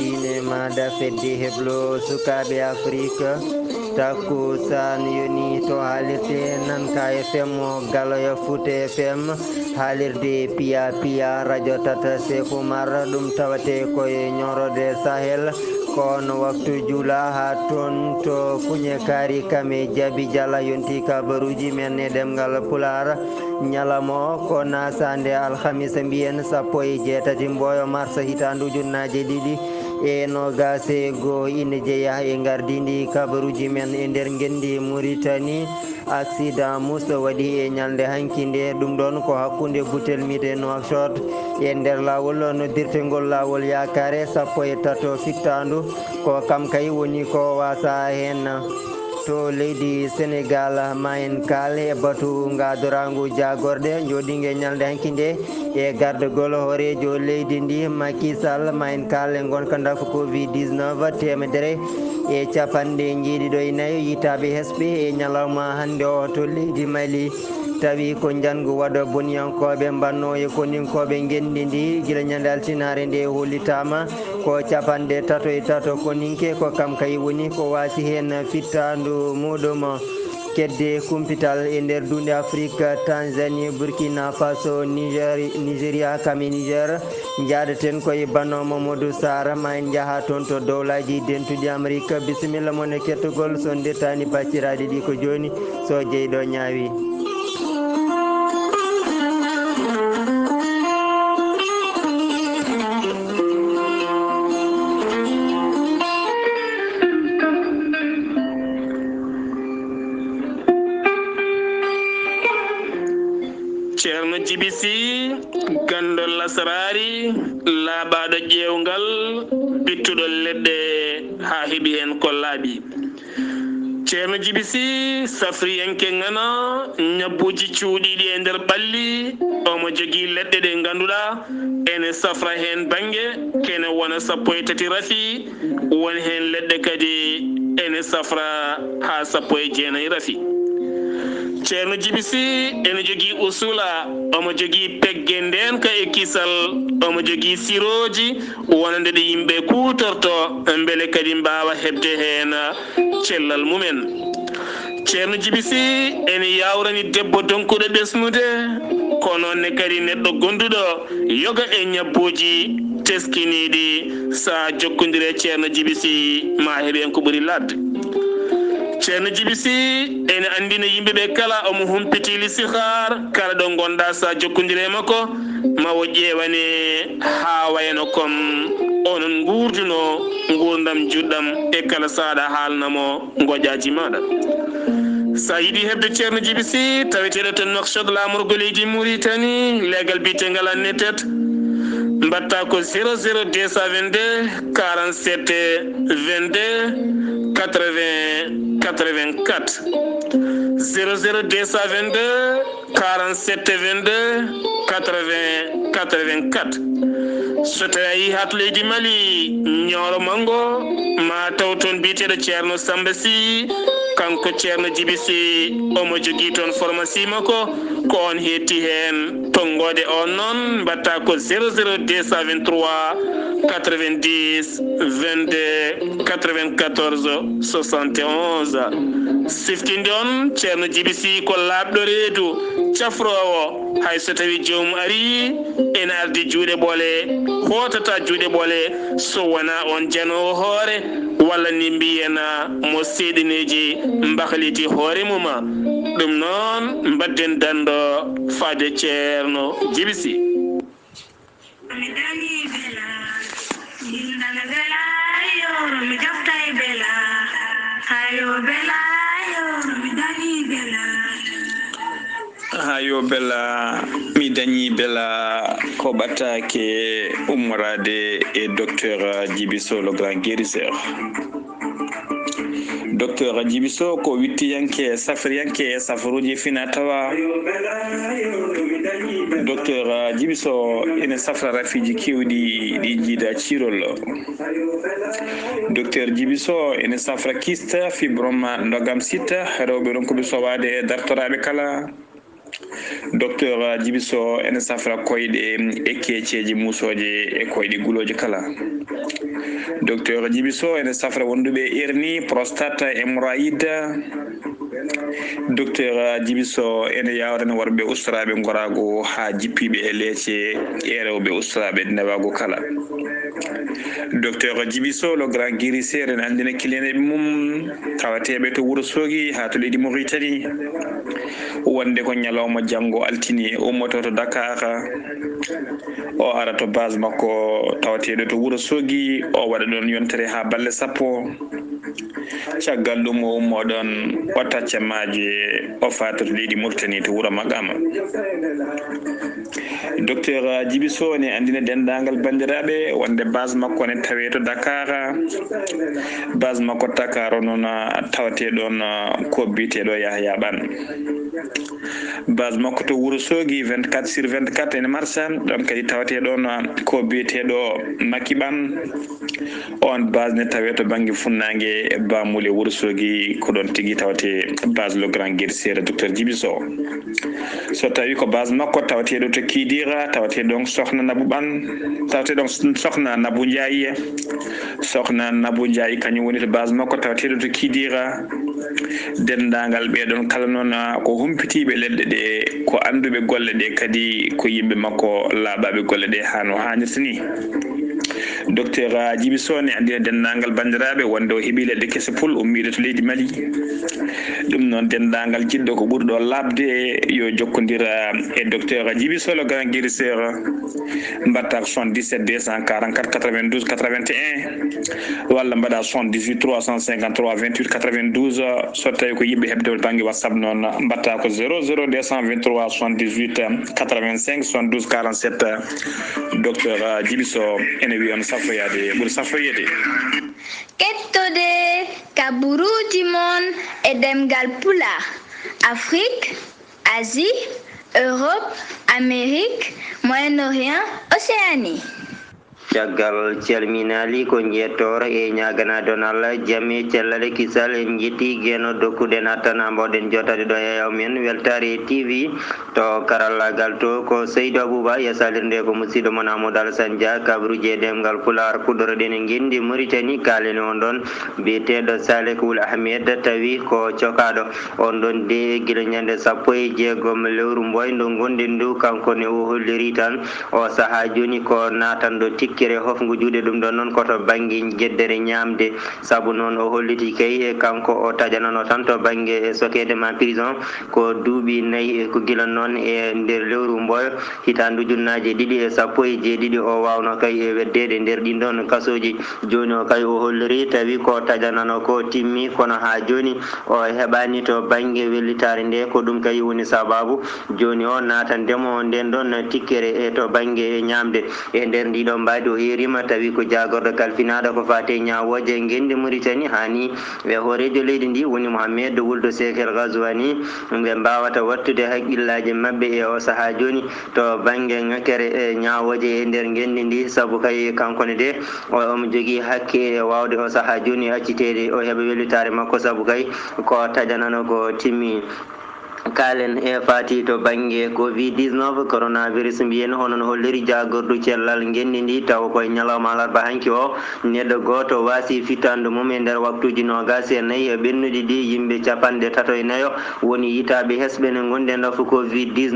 diine maɗa fedde heblo sukaɓe Afrique takkusan yoni to haalirde Nanka FM Galoya Fouta FM haalirde Piya Piya radio tata Cheikh Oumar ɗum tawate koye ñorode Sahel kono waktu juula ha toon to kuñe kaari kame jaabi jala yonti kabaruji men e ɗemgal Pular ñalamo ko nasande alhamisa mbiyen 17 mboyo mars hitandu ujunnaje ɗiɗi e nogase go ine jeeya e gardidi kabaruji men e nder gendi Mauritanie accident muso waɗi e ñalde hankinde ɗum ɗon ko hakkude Gutel Mide Nouakchott e nder lawol noddirtengol lawol Yakare 13 fittandu ko kam kay woni ko wasa hen to leydi Sénégal mayen kale batu gadorangu jagorde joɗingue ñalde hankinde e gardegol horejo leydi ndi Macky Sall mayen kale gonka dafa Covid-19 temedere e capanɗe jeeɗiɗo e nayyo yitaɓe hesɓe e ñalawma hande o to leydi Mali tawi ko jangu waɗa boniyankoɓe mbanno e koninkoɓe gendi ndi guila ñande altinare nde hollitama ko capanɗe 3 koninke ko kam kay woni ko wasi hen fittandu muɗum kedde kumpital e nder dunde Afrique Tanzanie Burkina Faso Nigeria kame Niger jaadaten koye banno Mamadou Sara ma en jaaha toon to dowlaji dentuɗi Amérique bisimilla moon e kettugol so dettani bacciraɗi ɗi ko joni so jeyɗo ñaawi. ceerno jibisi gandol lasarari laaɓaɗo ƴewgal bittuɗo leɗɗe ha heeɓi hen ko laaɓi ceerno jibisi safriyenke ngana ñabbuji cuuɗiɗi e nder ɓalli omo jogui leɗɗe ɗe ganduɗa ene safra hen banggue kene wona 13 rafi woni hen leɗɗe kadi ene safra ha 19 rafi ceerno jibisi ene jogui usula omo jogui pegge nden ka e kisal omo jogui siroji wonande ɗe yimɓe kutorto beele kadi mbawa hebde hen cellal mumen ceerno jibisi ene yawrani debbo donkuɗo ɓesnude ko noonne kadi neɗɗo gonduɗo yoga e ñabbuji teskiniɗi sa jokkodire ceerno jibisi ma heeɓe en ko ɓuuri ladde ceerno jibisi ene andina yimɓeɓe kala omo humpiti listihar kala ɗo gonɗa sa jokkodire makko ma o ƴewane ha wayno comme onon gurduno gurdam juɗɗam e kala saɗa haalnamo goƴaji maɗa sa yiiɗi hebde ceerno jibisi taweteɗo to Nouakchott lamorgo leydi Mauritanie legal bitegal annetet mbatta ko 00 222 47 22 80 84 00 222 47 22 80 84 so tawi a yi ha to leydi Mali ñooro mango ma taw toon biteɗo ceerno Samba Sy kanko ceerno jibisi omo jogui toon pharmacie makko ko on hetti hen tonggode on noon mbatta ko 00 223 90 22 94 71 siftinde on ceerno jibisi ko laaɓɗo reedu cafrowo hay so tawi joomum ari ene ardi juuɗe ɓoole hotata juuɗe ɓoole so wona on janowo hoore walla ni mbiyena mo seeɗineji mbahliti hoore muma ɗum noon mbadden dando faade ceerno jibisi hayo bella mi dañi bella ko battake ummorade e docteur Djibiso le grand guérisseur docteur Djibiso ko wittiyanke safriyanke e safaruji fina tawa docteur Djibiso ene safra rafiji kewɗi ɗi jiida cirol docteur Djibiso ene safra kiste fibrome ndogam sitta rewɓe ɗon koɓe sowade e dartoraɓe kala docteur Djibiso ene safra koyɗe e keeceji musoje e koyɗe guloje kala docteur Djibiso ene safra wonduɓe hernie prostate hémorroïde docteur Djibiso ene yawrani worɓe ustaraɓe gorago ha jippiɓe e leecce e rewɓe ustaraɓe newago kala docteur Djibiso le grand guérisseur ene andina kileneɓe mum tawateɓe to Wourossogui ha to leydi Mauritanie wonde ko ñalawma janggo altini ummoto to Dakar o ara to base makko tawateɗo to Wourossogui o waɗa ɗon yontere ha balle sappo caggal ɗum o ummo ɗon o taccamaji o fata to leydi Mauritanie to wuuro Magama docteur Djibiso ne andina dendagal bandiraɓe wonde base makko ne tawe to Dakar base makko Dakar noon tawate ɗon ko biteɗo Yahya Ɓan base makko to Wourossogui 24/24 ene marcha ɗon kadi tawate ɗon ko biyeteɗo Makky Ɓan on base ne tawe to banggue funnangue Bamule Wourossogui ko ɗon tigui tawate base le grand guérisseur docteur Djibiso so tawi ko base makko tawateɗo to Kidira tawate ɗon sokhna Nabou Ɓan tawate ɗon sokhna Nabou Ndiaye sokhna Nabou Ndiaye kañum woni to base makko tawateɗo to Kidira dendagal ɓeɗon kala noon ko humpitiɓe leɗɗe ɗe ko anduɓe golle ɗe kadi ko yimɓe makko laaɓaɓe golle ɗe ha no hannirta ni docteur Djibiso ne andina dendagal bandiraɓe wonde o heeɓi leɗɗe kese pul ummiɗo to leydi Mali ɗum noon dendagal jiɗɗo ko ɓurɗo labde yo jokkodira e docteur Djibiso le grand guérisseur mbatta 77 244 92 81 walla mbaɗa 78 353 28 92 so tawi ko yimɓe hebde banggue WhatsApp noon mbatta ko 00 223 78 85 72 47 docteur Djibiso ene wiya on safoyade ɓuuri safoyede kettode kaburuji mon e demgal pula Afrique, Asie, Europe, Amérique, Moyen-Orient, Océanie. caggal calminali ko jettoro e ñaganade on Allah jaami cellale kisal en jetti geno dokkude nattana mbawɗen jotade ɗo e yaw men weltare TV to karallagal to ko Seydou Abouba yasalirde ko musidɗo mon Amadou Alassane Dia kabaruji e demgal pular puɗɗoroɗen e guindi Mauritanie kaleni on ɗon biyeteɗo Salek Ould Ahmed tawi ko cokaɗo on ɗon de guila ñande 16 lewru mboydo gonɗen ndu kanko ne o holliri tan o saaha joni ko natanɗo tikkere hofngu juuɗe ɗum ɗon noon koto banggue jeddere ñamde saabu noon o holliti kay e kanko o taƴanano tan to banggue sokede ma prison ko duuɓi 4 ko gila noon e nder lewru mboyo hitandu ujunnaje 2 o wawno kay e weddede nder ɗin ɗon kasoji joni o kay o holliri tawi ko taƴanano ko timmi kono ha joni o heɓani to banggue wellitare nde ko ɗum kay woni sababu joni o natandemo nden ɗon tikkere e to banggue ñamde e nder ndiɗon mbadi o herima tawi ko jagorɗo kalfinaɗo ko fate ñawoje guendi Mauritanie hani ɓe hoorejo leydi ndi woni Mohamed Wuld Seck El Ghazouani ɓe mbawata wattude haqqillaji mabɓe e o saaha joni to banggue ŋakkere e ñawoje e nder guendi ndi saabu kay kankone de omo jogui hakke e wawde o saaha joni accitede o heeɓa wellitare makko saabu kay ko taƴanano ko timmi kalen e fati to banggue Covid-19 coronavirus mbiyen honon holliri jagordu cellal guendi ndi taw koye ñalawma alarba hanki o neɗɗo goto wasi fittandu mum e nder waktuji 24 e ɓennuɗi ɗi yimɓe 34 woni yitaɓe hesɓe ne gonɗen ɗo fo Covid-19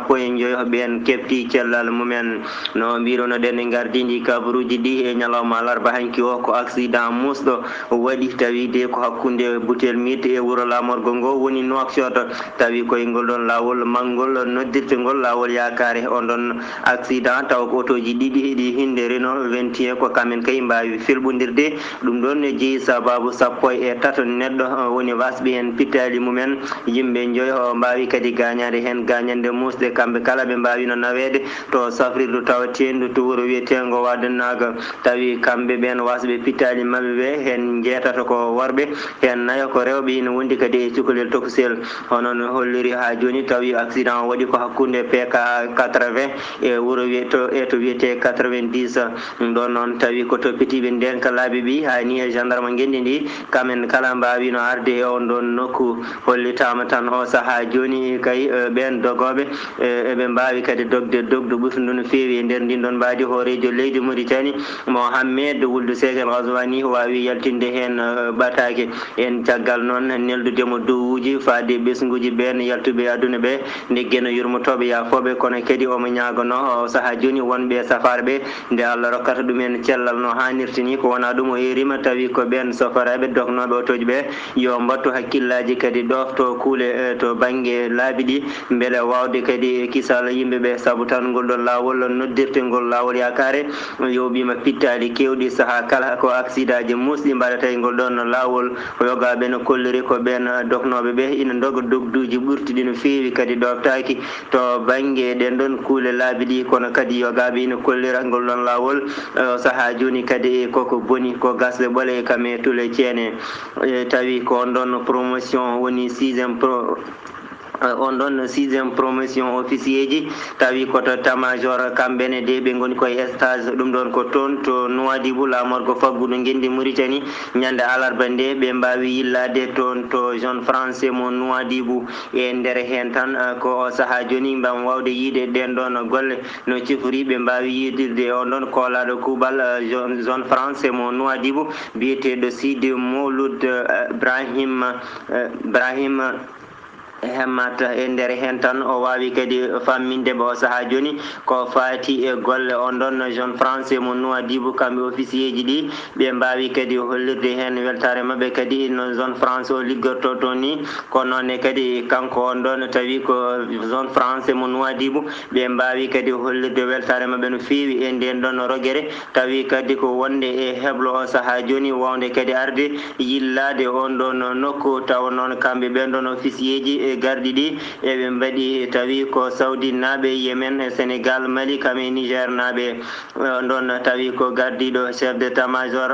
15 ɓen kefti cellal mumen no mbiruno ɗen e gardidi kabaruji ɗi e ñalawma alarba hanki o ko accident musɗo waɗi tawi de ko hakkude Boutel Mite e wuuro lamorgo ngo woni Nouakchott tawi koye ngol ɗon lawol mangol noddirtengol lawol yakare on ɗon accident taw ko otoji ɗiɗi ɗi hinde Renault 21 ko kamen kay mbawi felɓodirde ɗum ɗon ne jeeyi sababu 13 neɗɗo woni wasɓe hen pittali mumen yimɓe 5 mbawi kadi gañade hen gañande musde kamɓe kala ɓe mbawino nawede to safrirdu tawatendu to wuuro wiyetengo Wadenaga tawi kamɓe ɓen wasɓe pittali mabɓe ɓe hen jeetata ko worɓe hen 4 ko rewɓe ina wondi kadi e cukalel tokusel honon holliri ha joni tawi accident waɗi ko hakkunde PK 80 e wuro to wiyete 90 ɗon noon tawi ko toppitiɓe ndenka laabi ɓi hani e gendarme ngendi ndi kamen kala mbawino arde e on ɗon nokku hollitama tan o saaha joni kay ɓen dogoɓe eɓe mbawi kadi dogde dogdu ɓurtudu no feewi e nder ndin ɗon mbadi hoorejo leydi Mauritanie Mohammed Wuld Segel Ghazouani wawi yaltinde hen ɓatake en caggal noon neldudemo dowuji faade ɓesguji ɓen yaltuɓe aduna ɓe ndeggeno yurmotoɓe yafoɓe kono kadi omo ñagono saaha joni wonɓe safare ɓe nde Allah rokkata ɗumen cellal no hannirta ni ko wona ɗum o yerima tawi ko ɓen sofaraɓe doknoɓe otoji ɓe yo mbattu hakkillaji kadi ɗofto kuule to banggue laabi ɗi beele wawde kadi kisal yimɓeɓe saabu tan ngol ɗon lawol noddirte ngol lawol yakare yoɓima pittali kewɗi saaha kala ko accident ji musɗi mbaɗata e ngol ɗon lawol yogaɓe no kolliri ko ɓen doknoɓe ɓe ina doga dogduji ɓurtiɗi no fewi kadi ɗoftaki to banggue ɗen ɗon kuule laabi ɗi kono kadi yogaɓe ina kollira ngol ɗon lawol saaha joni kadi koko boni ko gasɗe ɓoole kam e tule ceene tawi ko on ɗon promotion woni 6e on ɗon 6e promotion officier ji tawi koto tamajor kamɓene de ɓe goni koye stage ɗum ɗon ko toon to Nouadhibou lamorgo faggudu gendi Mauritanie ñande alarba nde ɓe mbawi yillade toon to zone français mo Nouadhibou e nder hen tan ko saaha joni mbam wawde yiide ɗen ɗon golle no cifori ɓe mbawi yidirde on ɗon kolaɗo kuuɓal zone français mo Nouadhibou biyeteɗo Sidi Mouloud Brahim hemmata e nder hen tan o wawi kadi famminde ɓe o saaha joni ko faati e golle on ɗon jeune français mo Nouadhibou kamɓe officier ji ɗi ɓe mbawi kadi hollirde hen weltare mabɓe kadi no zone français o liggorto toon ni kono noonne kadi kanko on ɗon tawi ko zone français mo Nouadhibou ɓe mbawi kadi hollirde weltare mabɓe no fewi e nden ɗon rogere tawi kadi ko wonde e heblo o saaha joni wawde kadi arde yillade on ɗon nokku taw noon kamɓe ɓen ɗon officier ji gardi ɗi eɓe mbaɗi tawi ko Saudi naɓe Yemen e Sénégal Mali kam e Niger naɓe ɗon tawi ko gardiɗo chef d'état major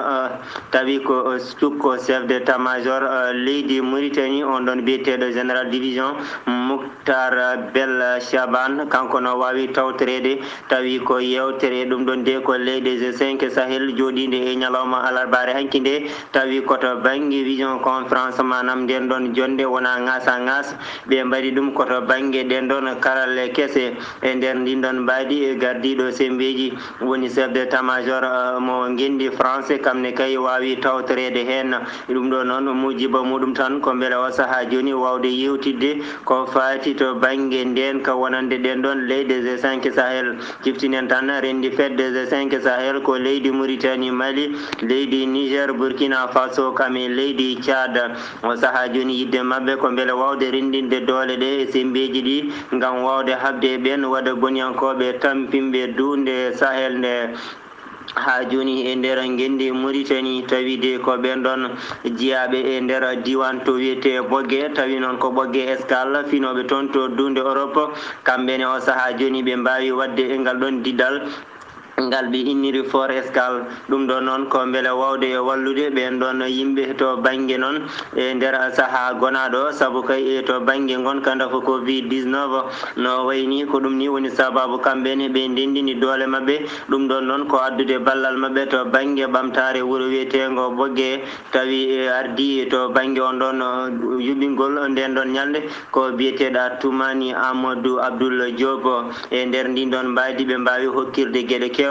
tawi ko cukko chef d'état major leydi Mauritanie on ɗon biyeteɗo général division Mouktar Bel Chaban kanko no wawi tawtorede tawi ko yewtere ɗum ɗon de ko leydi G5 Sahel joɗide e ñalawma alarbare hanki nde tawi koto banggue vision conférence manam nden ɗon jonde wona ngasa ɓe mbaɗi ɗum koto banggue ɗen ɗon karalle kese e nder ndin ɗon mbaɗi gardiɗo sembeji woni chef d'état major mo gendi français kamne kay wawi tawtorede hen ɗum ɗo noon mujiba muɗum tan ko beele o saaha joni wawde yewtidde ko fati to banggue nden ka wonande ɗen ɗon leydi G5 Sahel ciftinen tan rendi fedde G5 Sahel ko leydi Mauritanie Mali leydi Niger Burkina Faso kame leydi Tchad o saaha joni yidde mabɓe ko beele wawde rendinde doole ɗe e sembeji ɗi ngam wawde habde ɓen waɗa boniyankoɓe tampimɓe dunde Sahel nde ha joni e nder gendi Mauritanie tawide ko ɓen ɗon jiyaɓe e nder diwan to wiyete Bogué tawi noon ko Bogué Escale finoɓe toon to dunde Europe kamɓene o saaha joni ɓe mbawi wadde e ngal ɗon diddal ngal ɓe inniri fort escale ɗum ɗo noon ko beele wawde e wallude ɓen ɗon yimɓe to banggue noon e nder saaha gonaɗo saabu kay e to banggue gonka dafa Covid-19 no wayni ko ɗum ni woni sababu kamɓene ɓe ndendini doole mabɓe ɗum ɗon noon ko addude ballal mabɓe to banggue ɓamtare wuuro wiyetego Bogué tawi ardi to banggue on ɗon yuɓɓingol nden ɗon ñalde ko biyeteɗa Toumani Amadou Abdoul Diop e nder ndin ɗon mbadi ɓe mbawi hokkirde gueɗe kewɗe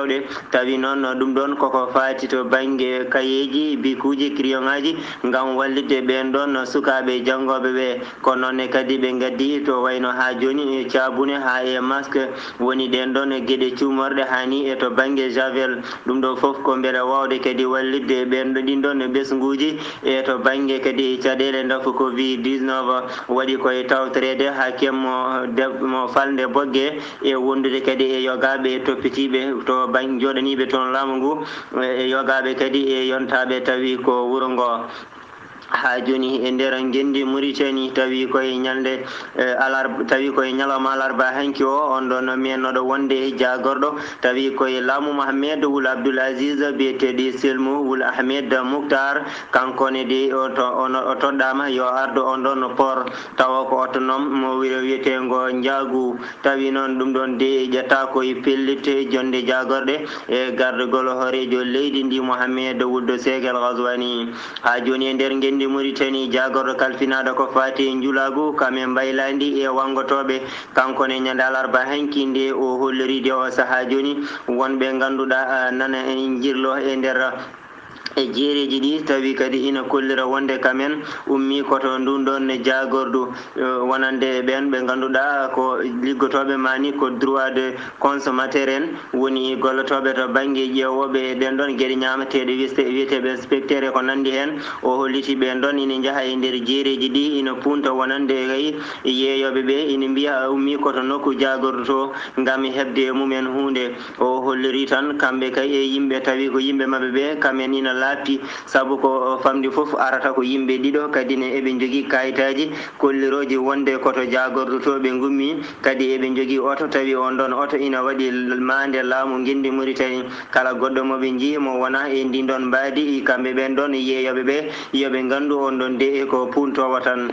tawi noon ɗum ɗon koko fati to banggue kayeji bikuji crayon ngaji ngam wallide ɓen ɗon sukaɓe jangoɓe ɓe kono noonne kadi ɓe gaddi to wayno ha joni cabune ha e masque woni ɗen ɗon gueɗe cumorɗe hani e to banggue javel ɗum ɗo foof ko beele wawde kadi wallide ɓen ɗin ɗon ɓesguji e to banggue kadi caɗele dafu Covid-19 waɗi koye tawtorede ha kemmo mo falde Bogué e wondude kadi e yogaɓe toppitiɓe to banggue joɗaniɓe toon laamu ngu e yogaɓe kadi e yontaɓe tawi ko wuuro ngo ha joni e nder gendi Mauritanie tawi koye ñalde tawi koye ñalawma alarba hanki o on ɗon mennoɗo wonde jagorɗo tawi koye laamu Mohamed Wul Abdoul Aziz biyeteɗo Selmou Wul Ahmed Mouktar kankone de o toɗɗama yo ardu on ɗon port tawa ko autonome mo wiyetengo Ndiagu tawi noon ɗum ɗon de ƴetta koye pellite jonde jagorɗe e gardugol horejo leydi ndi Mohamed Wuld Seck El Ghazouani ha joni e nder gendi Mauritanie jagorɗo kalfinaɗo ko fati Njulagu kamen mbaylandi e wangotoɓe kankone ñande alarba hanki nde o holliride o saaha joni wonɓe ganduɗa nana en jirlo e nder e jeereji ɗi tawi kadi ina kollira wonde kamen ummi koto ndun ɗon jagordu wonande ɓen ɓe ganduɗa ko liggotoɓe mani ko droit de consommateur en woni gollotoɓe to banggue ƴeewoɓe ɓen ɗon gueɗe ñamateɗe wiyeteɓe inspecteur e ko nandi hen o holliti ɓen ɗon ina jaaha e nder jeereji ɗi ina punta wonande kay yeeyoɓe ɓe ina mbiya ummi koto nokku jagordu to gam hebde mumen hunde o holliri tan kamɓe kay e yimɓe tawi ko yimɓe mabɓe ɓe kamen ina laapi saabu ko famdi foof arata ko yimɓe ɗiɗo kadi ne eɓe jogui kayitaji kolliroji wonde koto jagordu to ɓe gummi kadi eɓe jogui oto tawi on ɗon oto ina waɗi mande laamu gendi Mauritanie kala goɗɗo moɓe jii mo wona e ndin ɗon mbaadi kamɓe ɓen ɗon yeeyoɓe ɓe yoɓe gandu on ɗon de ko puntowo tan.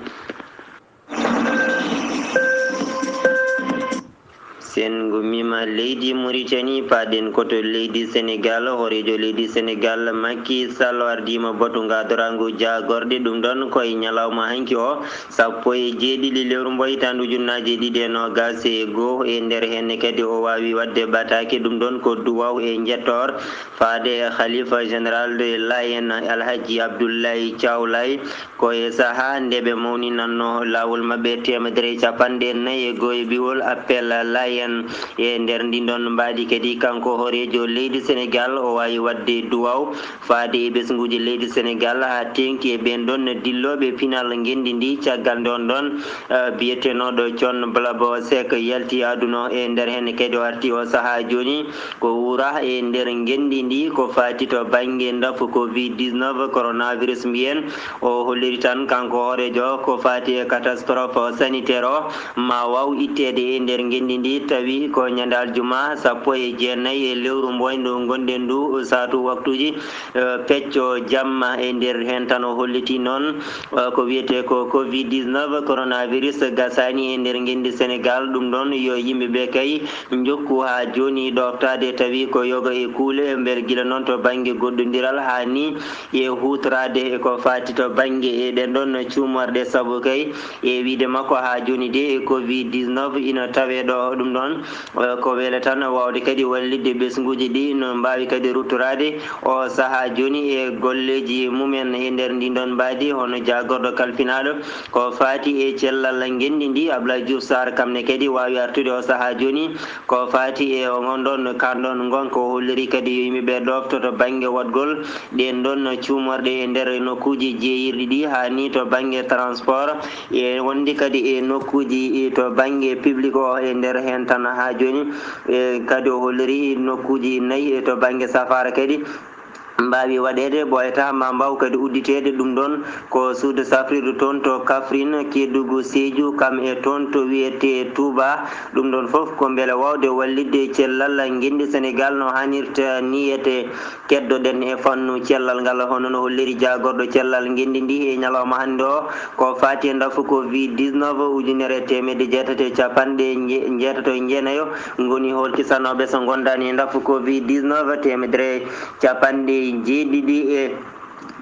sen gummima leydi Mauritanie paɗen koto leydi Sénégal horejo leydi Sénégal Macky Sall ardima batu gadorangu jagorɗe ɗum ɗon koye ñalawma hanki o 17 lewru mboytandu ujunnaje 2021 e nder henne kadi o wawi wadde batake ɗum ɗon ko duwaw e jettor faade khalifa général de Layen Alhaji Abdoulaye Thiaw Laye koye saaha ndeɓe mawninanno lawol mabɓe 150 biwol appel Layen e nder ndin ɗon mbaɗi kadi kanko horejo leydi Sénégal o wawi wadde duwaw faade e ɓesguji leydi Sénégal ha tenki e ɓen ɗon dilloɓe pinal gendi ndi caggal ɗon ɗon biyetenoɗo Thione Blabo Seck yalti aduna e nder hen kadi o arti o saaha joni ko wura e nder gendi ndi ko fati to banggue dafu Covid-19 coronavirus mbiyen o holliri tan kanko horejo ko fati e catastrophe sanitaire o ma waw ittede e nder gendi ndi tawi ko ñande aljuma 19 e lewru mboyndu gonɗen ndu satu waktuji pecco jamma e nder hen tan o holliti noon ko wiyete ko Covid-19 coronavirus gasani e nder gendi Sénégal ɗum ɗon yo yimɓeɓe kay jokku ha joni ɗoftade tawi ko yoga e kuule ber guila noon to banggue goɗɗodiral ha ni e hutorade ko fati to banggue e ɗen ɗon cuumorɗe saabu kay e wiide makko ha joni de e Covid-19 ina tawe ɗo ɗum ɗon ko weele tan wawde kadi wallidde ɓesguji ɗi no mbawi kadi ruttorade o saaha joni e golleji mumen e nder ndin ɗon mbaadi hono jagorɗo kalfinaɗo ko fati e cellal gendi ndi Abdoulaye Diouf Sarr kamne kadi wawi artude o saaha joni ko fati e on ɗon kanɗon gonko holliri kadi yimɓeɓe ɗoftoto banggue waɗgol ɗen ɗon cuumorɗe e nder nokkuji jeeyirɗi ɗi ha ni to banggue transport e wondi kadi e nokkuji to banggue public o e nder hen tan ha joni kadi o holliri nokkuji 4 to banggue safara kadi mbawi waɗede ɓoyata ma mbaw kadi udditede ɗum ɗon ko suudu safrirdu toon to Kaffrine Kédougou Sédhiou kam e toon to wiyete Touba ɗum ɗon foof ko beele wawde wallidde cellal gendi Sénégal no hannirta niyete keddoɗen e fannu cellal ngal hono no holliri jagorɗo cellal gendi ndi e ñalawma hannde o ko fati e dafu Covid-19 ujunere temedde 8jeetato ngoni holkisanoɓe so gondani e dafu Covid-19 temedere capanɗe jeeɗiɗi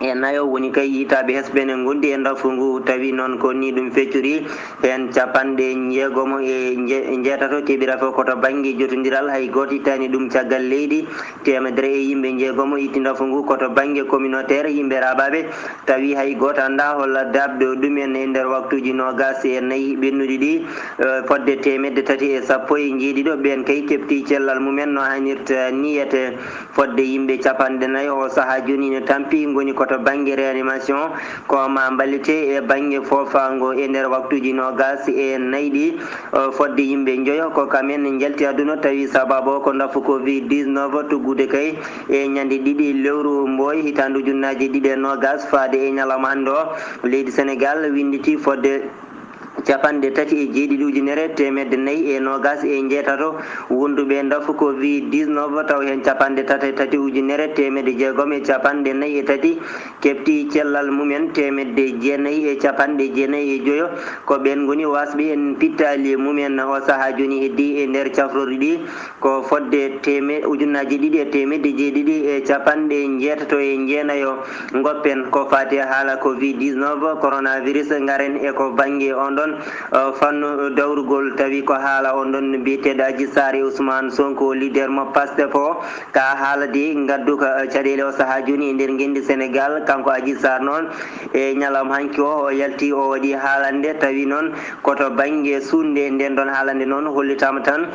e nayo woni kay yitaɓe hesɓene gondi e dafu ngu tawi noon ko ni ɗum feccori hen capanɗe jeegomo e jeetato keɓira fof koto banggue jotodiral hay goto ittani ɗum caggal leydi temedere e yimɓe jeegomo itti dafu ngu koto banggue communautaire yimɓe raɓaɓe tawi hay goto anda holla dabde ɗumen e nder waktuji 24 ɓennuɗi ɗi fodde 310 ɓen kay kefti cellal mumen no hannirta niyete fodde yimɓe capanɗe 4 o saaha joni ne tampi woni koto banggue réanimation ko ma ballite e banggue fofango e nder waktuji nogas e nayyi fodde yimɓe joyo ko kamen jalti aduna tawi sababu ko dafu covid 19 tuggude kay e ñande ɗiɗi lewru mboy hitandu junnaji ɗiɗi e nogas faade e ñalawma hande o leydi Sénégal winditi fodde capanɗe tati e jeeɗiɗi ujunere temedde nayyi e nogas e jeetato wonduɓe dafu covid 19 taw hen capanɗe tati ujunere temedde jeegom e capanɗe nayyi e tati kefti cellal mumen temedde jeenayyi e capanɗe jeenayyi e joyo ko ɓen goni wasɓe en pittali mumen o saaha joni heddi e nder cafrori ɗi ko fodde ujunnaji ɗiɗi e temedde jeeɗiɗi e capanɗe jeetato e jeenayo goppen ko fati haala covid 19 coronavirus garen e ko banggue on ɗon fannu dawrugol tawi ko haala on ɗon mbiyeteɗo Adji Sarr e Ousmane Sonko leader mo Pastef o ka haalade gaddu ko caɗele o saaha joni e nder gendi Sénégal kanko Adji Sarr noon e ñalawma hanki o yalti o waɗi haalande tawi noon koto banggue sunde nden ɗon haalande noon hollitama tan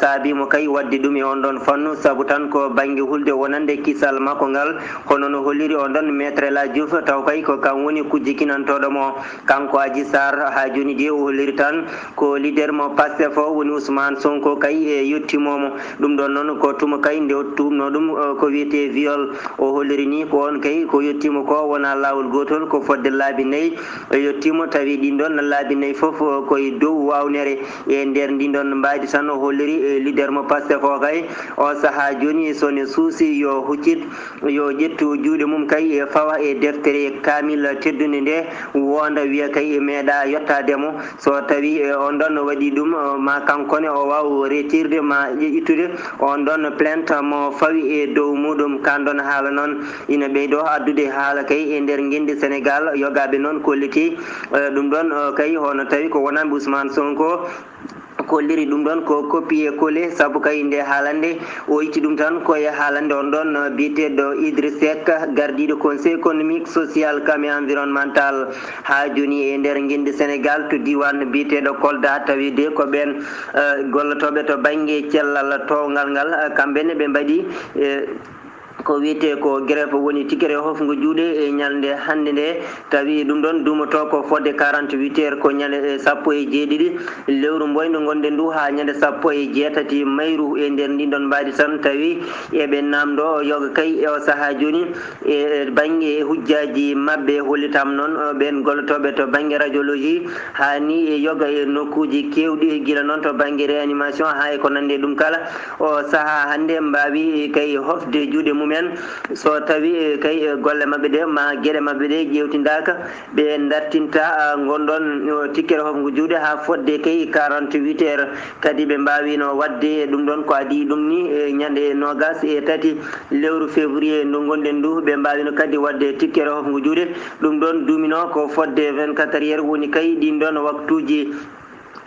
saabimo kay wadde ɗum e on ɗon fannu saabu tan ko banggue hulde wonande kisal makko ngal hono no holliri on ɗon maître El Hadji Diouf taw kay ko kam woni kujje kinantoɗomo kanko Adji Sarr ha joni de o holliri tan ko leader mo Pastef o woni Ousmane Sonko kay e yettimomo ɗum ɗon noon ko tuma kay nde tumno ɗum ko wiyete viol o holliri ni ko on kay ko yettimo ko wona lawol gotol ko fodde laabi nayyi yettimo tawi ɗin ɗon laabi nayyi foof koye dow wawnere e nder ndin ɗon mbaydi tan o holliri leader mo Pastef o kay o saaha joni sone suusi yo huccit yo ƴettu juuɗe mum kay e fawa e deftere kamil teddude nde wonda wiya kay e meeɗa yettademo so tawi on ɗon waɗi ɗum ma kankone o wawa retirde ma ittude on ɗon plainte mo fawi e dow muɗum kan ɗon haala noon ina ɓeydo addude haala kay e nder gendi Sénégal yogaɓe noon kolliti ɗum ɗon kay hono tawi ko wonanɓe Ousmane Sonko kolliri ɗum ɗon ko copier collé saabu kay nde haalande o itti ɗum tan koye haalande on ɗon biyeteɗo Idriss Seck gardiɗo conseil économique social kam e environnemental ha joni e nder gendi Sénégal to diwan biyeteɗo Kolda tawi de ko ɓen gollotoɓe to banggue cellal towgal ngal kamɓene ɓe mbaɗi ko wiyete ko greffe woni tigere hofgo juuɗe e ñalde hande nde tawi ɗum ɗon dumoto ko fodde 48 heures ko ñande sappo e jeeɗiɗi lewru mboydo gonɗen ndu ha ñande sappo e jeetati mayru e nder ndin ɗon mbaadi tan tawi eɓe namdo yoga kay o saaha joni e banggue hujjaji mabɓe hollitama noon ɓen gollotoɓe to banggue radiologie hani e yoga e nokkuji kewɗi guila noon to banggue réanimation ha e ko nande ɗum kala o saaha hande mbawi kay hofde juuɗe mumen so tawi kay golle mabɓe ɗe ma gueɗe mabɓe ɗe ƴewtidaka ɓe dartinta gonɗon tikkere hofgo juuɗe ha fodde kay 48 heures kadi ɓe mbawino wadde ɗum ɗon ko adi ɗum ni ñande nogas e tati lewru février ndu gonɗen ndu ɓe mbawino kadi wadde tikkere hofgo juuɗe ɗum ɗon dumino ko fodde 24 heures woni kay ɗin ɗon waktuji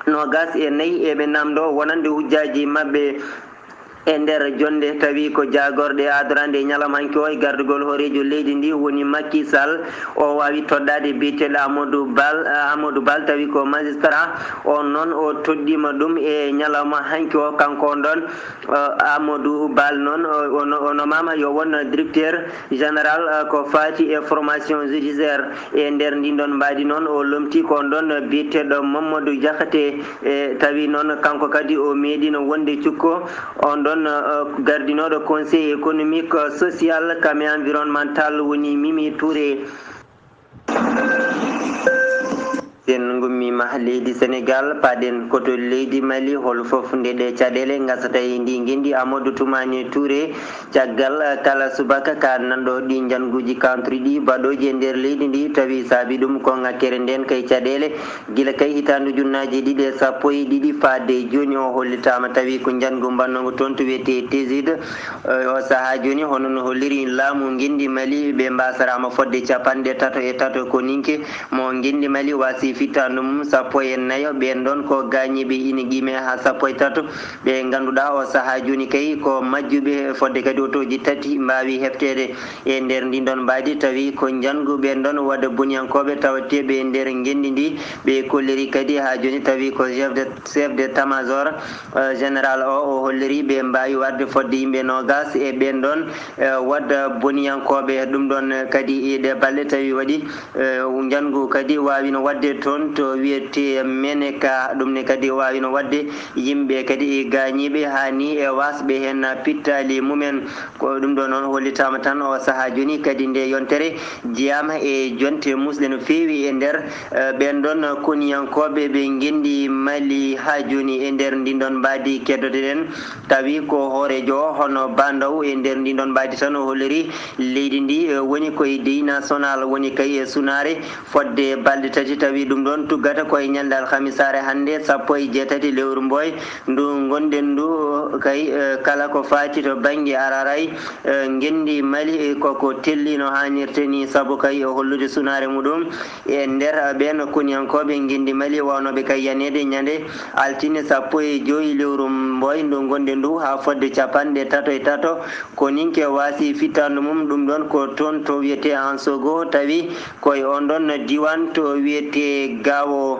nogas e nayyi eɓe namdo wonande hujjaji mabɓe e nder jonde tawi ko jagorɗe adorande e ñalawma hanki o e gardugol horejo leydi ndi woni Macky Sall o wawi toddade biyeteɗo Amadou Bal tawi ko magistrat on noon o toddima ɗum e ñalawma hanki o kanko on ɗon Amadou Bal noon o nomama yo won directeur général ko fati e formation judiciaire e nder ndin ɗon mbaadi noon o lomti ko on ɗon biyeteɗo Mamadou Diakhaté e tawi noon kanko kadi o meeɗino wonde cukko on ɗon gardinoɗo conseil économique social kam e environnemental woni Mimi Touré sen gummima leydi Sénégal paɗen koto leydi Mali hol foof nde ɗe caɗele gasata e ndi gendi Amadou Toumani Touré caggal kala subaka ka nanɗo ɗi janguji country ɗi baɗoji e nder leydi ndi tawi saabi ɗum ko ngakkere nden kay caɗele guila kay hitandu junnaji ɗiɗi e sappo e ɗiɗi faade joni o hollitama tawi ko jangu bannogo toon to wiyete TESID o saaha joni hono no holliri laamu gendi Mali ɓe mbasarama fodde capanɗe tato e tato ko ninke mo gendi Mali wasi fittandu mum 14 ɓen ɗon ko gañiɓe ina guime ha 13 ɓe ganduɗa o saaha joni kay ko majjuɓe fodde kadi otoji tati mbawi heftede e nder ndin ɗon mbadi tawi ko janguɓen ɗon wadde boniyankoɓe tawateɓe e nder gendi ndi ɓe kolliri kadi ha joni tawi ko chef de tamajor général o holliri ɓe mbawi wadde fodde yimɓe nogas e ɓen ɗon wadda boniyankoɓe ɗum ɗon kadi ɗe balɗe tawi waɗi jangu kadi wawino wadde toon to wiyete meneka ɗumne kadi wawino wadde yimɓe kadi gañiɓe hani e wasɓe hen pittali mumen ko ɗum ɗo noon hollitama tan o saaha joni kadi nde yontere jeyama e jonte musɗe no fewi e nder ɓen ɗon koniyankoɓe ɓe gendi Mali ha joni e nder ndin ɗon mbadi keddode ɗen tawi ko hoorejo hono bandaw e nder ndin ɗon mbadi tan o holliri leydi ndi woni koye dey national woni kay e sunare fodde balɗe tati tawi ɗum ɗon tuggata koye ñalde alhamisare hannde 16 lewru mboy ndu gonɗen ndu kay kala ko fati to banggue araray gendi Mali koko telli no hannirta ni saabu kay hollude sunare muɗum e nder ɓen koniyankoɓe gendi Mali wawnoɓe kay yanede ñande altine 15 lewru mboy ndu gonɗen ndu ha fodde 33 ko ninke wasi fittandu mum ɗum ɗon ko toon to wiyete en sogo tawi koye on ɗon diwan to wiyete gawo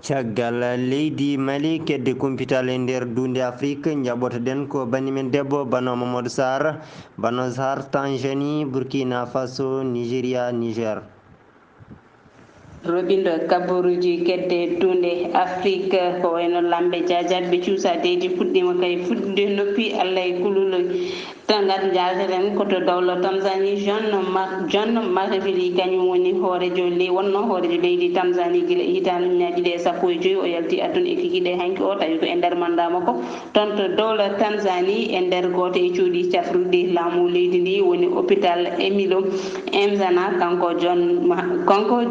caggal leydi Mali kedde kumpital e nder dunde Afrique jaɓotoɗen ko banimen debbo Bano Mamadou Sarr Bano Sarr Tanzanie Burkina Faso Nigéria Niger robindo kabaruji kedde dunde Afrique ko wayno lambe jajatɓe cuusadeji fuɗɗima kay fuɗɗude noppi Allah e kululol tangat jalteten koto dawla Tanzanie John Magufuli kañum woni hoorejo wonno hoorejo leydi Tanzanie guila hitande ujunaje ɗe 15 o yalti aduna e kikiɗe hanki o tawi ko e nder mandat makko toon to dawla Tanzanie e nder goto e cuuɗi cafruɗi laamu leydi ndi woni hôpital Emilio Mzana kanko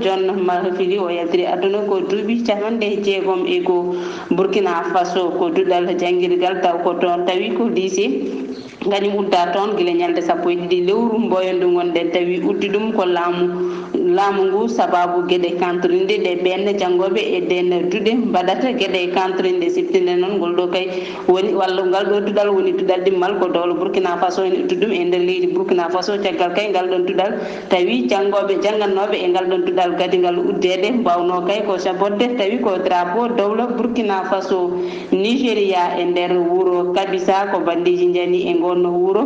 John Magufuli o yaltiri aduna ko duuɓi 60 e ko Burkina Faso ko duɗɗal janguirgal taw ko toon tawi ko lycée gañum udda toon guila ñalde 12 lewru mboyondu gonɗen tawi uddi ɗum ko laamu ngu sababu gueɗe kantorinde ɗe ɓenne janggoɓe e den duɗe mbaɗata gueɗe kantorinde siftinde noon ngol ɗo kay woni walla ngal ɗo duɗal woni duɗal ɗimmal ko dawla Burkina Faso ene uddi ɗum e nder leydi Burkina Faso caggal kay ngal ɗon duɗal tawi janggannoɓe e ngal ɗon duɗal kadi ngal uddede mbawno kay ko sabodde tawi ko drapeau dawla Burkina Faso Nigéria e nder wuuro Kabisa ko bandiji jani e gonno wuuro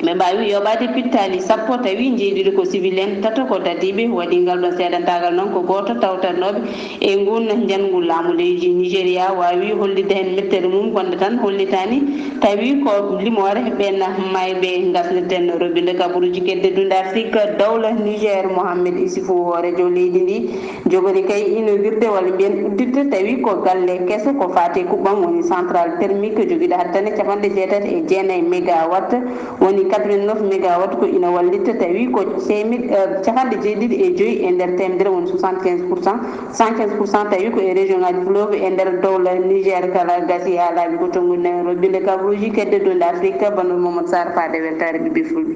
ɓe mbawi yoɓade pittali 10 tawi jeeɗiɗo ko civil en tato ko dadiɓe waɗi ngal ɗon seedantagal noon ko goto tawtannoɓe e ngun jangu laamu leydi Nigéria wawi hollide hen mettere mum gonde tan hollitani tawi ko limore ɓen mayɓe gasneten robinde kabaruji kedde dunde Afrique dawla Niger Mohamed Issoufou hoorejo leydi ndi jogori kay inaugurde walla mbiyen uddidde tawi ko galle keso ko fate kuɓɓam woni central thermique joguiɗo hattane 69 mégawatt woni 89 mégawatt ko ina wallita tawi ko 75 e nder temedere woni 115% tawi ko e région ngaji fleuve e nder dawla Niger kala gasi ha laaɓi ko tongude robinde kabaruji kedde dunde Afrique Bano Mamadou Sarr faade weltare ɓiɓɓe fulɓe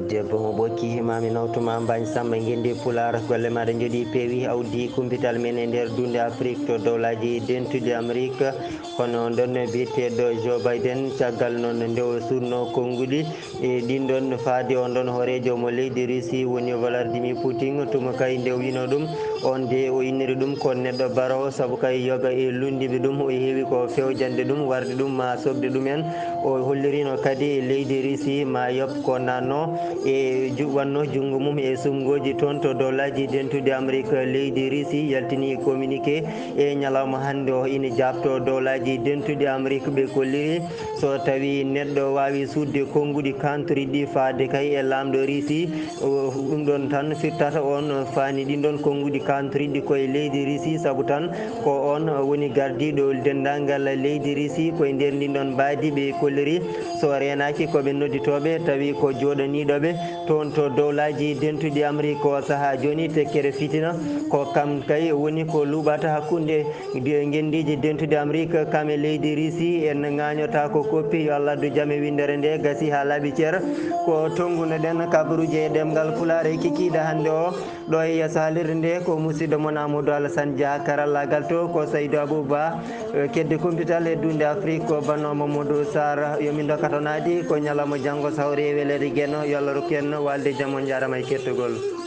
debbo mo ɓokki himami nawtuma mbañ samba guendi pular golle maɗa jooɗi peewi awdi kumpital men e nder dunde Afrique to dowlaji dentude Amérique hono ɗon biyeteɗo Joe Biden caggal noon nde o surno konnguli e ɗin ɗon faade on ɗon hoorejo mo leydi Russie woni Vladimir Putin tuma kay nde wino ɗum on de o inniri ɗum ko neɗɗo barawo saabu kay yoga e lundiɓe ɗum o heewi ko fewjande ɗum warde ɗum ma sogde ɗumen o hollirino kadi leydi Russie ma yob ko nanno e wanno junngo mum e sumgoji toon to dowlaji dentude Amérique leydi Russie yaltini communiqué e ñalawma hannde o ina jabto dowlaji dentude Amérique ɓe kolliri so tawi neɗɗo wawi sudde konnguɗi kantori ɗi faade kay e lamɗo Russie ɗum ɗon tan firtata on fani ɗin ɗon konnguɗi kantoriɗi koye leydi Russie sabu tan ko on woni gardiɗo dendagal leydi Russie koye nder ndin ɗon baadi ɓe kolliri so renaki koɓe nodditoɓe tawi ko joɗaniɗoɓe toon to dowlaji dentuɗi Amérique o saaha joni tekkere fitina ko kam kay woni ko luɓata hakkude gendiji dentuɗi Amérique kam e leydi Russie en gañota ko koppi yo Allah addu jaam e windere nde gasi ha laaɓi ceer ko tongunoɗen kabaruji e ɗemgal Pulare kikiɗe hande o ɗo e yesso haalirde nde ko musidɗo moon Amadou Alassane Dia karallagal to ko Saydou Abouba kedde computal e dunde Afrique ko banno Mamadou Sarr yomin dokkatonadi ko ñalawma janggo sawre welede gueno yo Allah rokku en walde jaam on jarama e kettogol